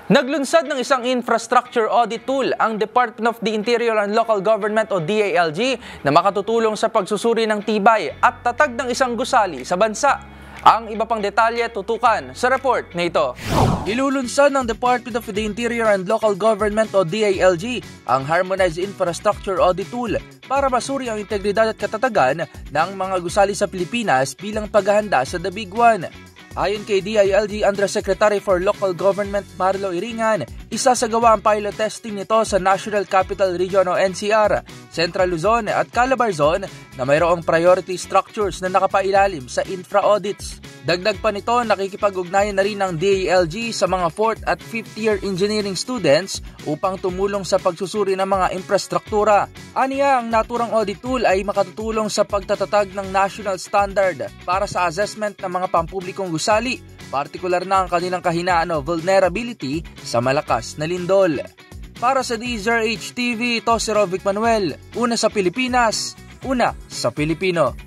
Naglunsad ng isang infrastructure audit tool ang Department of the Interior and Local Government o DILG na makatutulong sa pagsusuri ng tibay at tatag ng isang gusali sa bansa. Ang iba pang detalye tutukan sa report na ito. Ilulunsad ng Department of the Interior and Local Government o DILG ang Harmonized Infrastructure Audit Tool para masuri ang integridad at katatagan ng mga gusali sa Pilipinas bilang paghahanda sa The Big One. Ayon kay DILG Undersecretary for Local Government Marlo Iringan, isasagawa ang pilot testing nito sa National Capital Region o NCR, Central Luzon at Calabar Zone na mayroong priority structures na nakapailalim sa infra audits. Dagdag pa nito, nakikipag-ugnayan na rin ng DILG sa mga 4th at 5th year engineering students upang tumulong sa pagsusuri ng mga infrastruktura. Aniya, ang naturang audit tool ay makatutulong sa pagtatatag ng national standard para sa assessment ng mga pampublikong gusali, partikular na ang kanilang kahinaan o vulnerability sa malakas na lindol. Para sa DZRH TV, ito si Rovic Manuel, una sa Pilipinas, una sa Pilipino.